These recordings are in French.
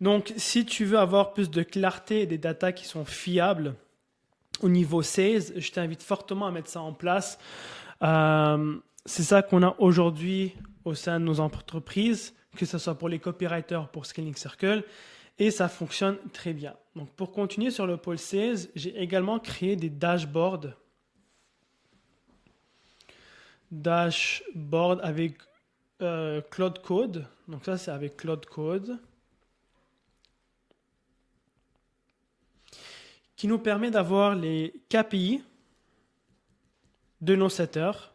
Donc, si tu veux avoir plus de clarté et des datas qui sont fiables au niveau sales, je t'invite fortement à mettre ça en place. C'est ça qu'on a aujourd'hui au sein de nos entreprises, que ce soit pour les copywriters, pour Scaling Circle, et ça fonctionne très bien. Donc, pour continuer sur le pôle sales, j'ai également créé des dashboards. Dashboard avec Cloud Code. Donc ça, c'est avec Cloud Code. Qui nous permet d'avoir les KPI de nos setters.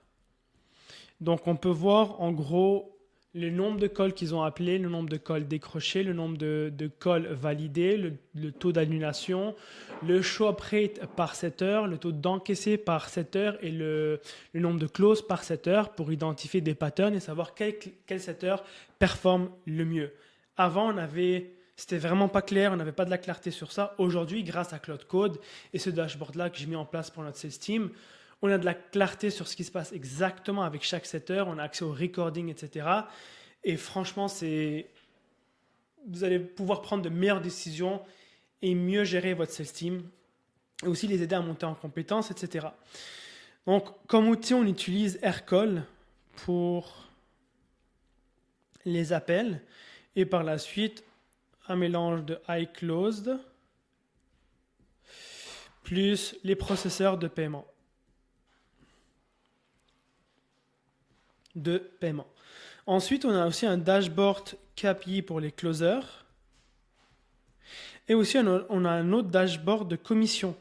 Donc on peut voir en gros le nombre de calls qu'ils ont appelés, le nombre de calls décrochés, le nombre de calls validés, le taux d'annulation, le show up rate par setter, le taux d'encaissé par setter et le nombre de closes par setter pour identifier des patterns et savoir quel setter performe le mieux. Avant, c'était vraiment pas clair, on n'avait pas de la clarté sur ça. Aujourd'hui, grâce à Cloud Code et ce dashboard-là que j'ai mis en place pour notre sales team, on a de la clarté sur ce qui se passe exactement avec chaque setter, on a accès au recording, etc. Et franchement, vous allez pouvoir prendre de meilleures décisions et mieux gérer votre sales team et aussi les aider à monter en compétences, etc. Donc, comme outil, on utilise Aircall pour les appels et par la suite, un mélange de iClosed plus les processeurs de paiement. Ensuite, on a aussi un dashboard KPI pour les closers. Et aussi, on a un autre dashboard de commission.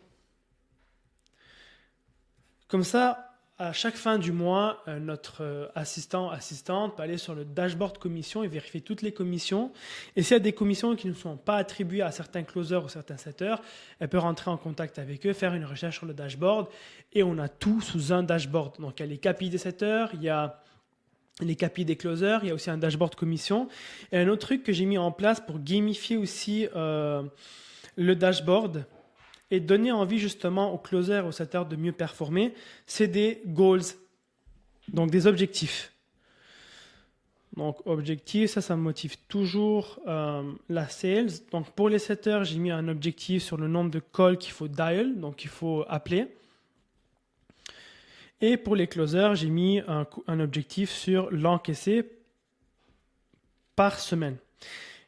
Comme ça, à chaque fin du mois, notre assistante peut aller sur le dashboard commission et vérifier toutes les commissions. Et s'il y a des commissions qui ne sont pas attribuées à certains closers ou certains setters, elle peut rentrer en contact avec eux, faire une recherche sur le dashboard. Et on a tout sous un dashboard. Donc, il y a les KPI des setters, il y a les KPI des closers, il y a aussi un dashboard commission. Et un autre truc que j'ai mis en place pour gamifier aussi le dashboard et donner envie justement aux closers, aux setters de mieux performer, c'est des goals, donc des objectifs. Donc objectif, ça me motive toujours la sales. Donc pour les setters, j'ai mis un objectif sur le nombre de calls qu'il faut dial, donc qu'il faut appeler. Et pour les closers, j'ai mis un objectif sur l'encaissé par semaine.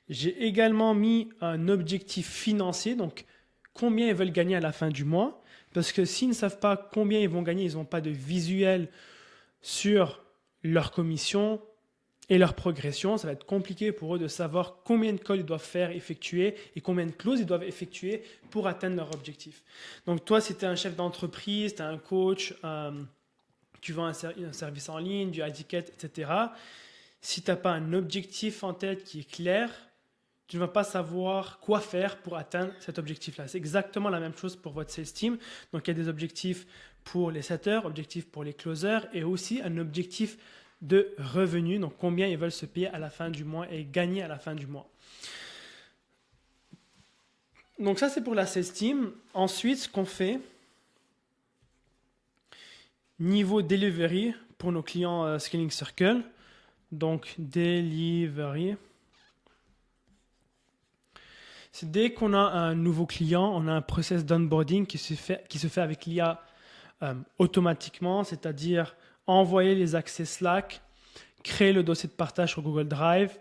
J'ai également mis un objectif financier, donc combien ils veulent gagner à la fin du mois. Parce que s'ils ne savent pas combien ils vont gagner, ils n'ont pas de visuel sur leur commission et leur progression. Ça va être compliqué pour eux de savoir combien de calls ils doivent faire, effectuer et combien de clauses ils doivent effectuer pour atteindre leur objectif. Donc toi, si tu es un chef d'entreprise, tu es un coach, tu vends un service en ligne, du high ticket, etc. Si tu n'as pas un objectif en tête qui est clair, tu ne vas pas savoir quoi faire pour atteindre cet objectif-là. C'est exactement la même chose pour votre sales team. Donc, il y a des objectifs pour les setters, objectifs pour les closers et aussi un objectif de revenus. Donc, combien ils veulent se payer à la fin du mois et gagner à la fin du mois. Donc, ça, c'est pour la sales team. Ensuite, ce qu'on fait, niveau delivery pour nos clients Scaling Circle. Donc, delivery. C'est dès qu'on a un nouveau client, on a un process d'onboarding qui se fait avec l'IA automatiquement, c'est-à-dire envoyer les accès Slack, créer le dossier de partage sur Google Drive,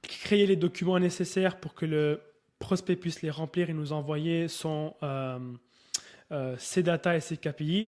créer les documents nécessaires pour que le prospect puisse les remplir et nous envoyer ses data et ses KPI.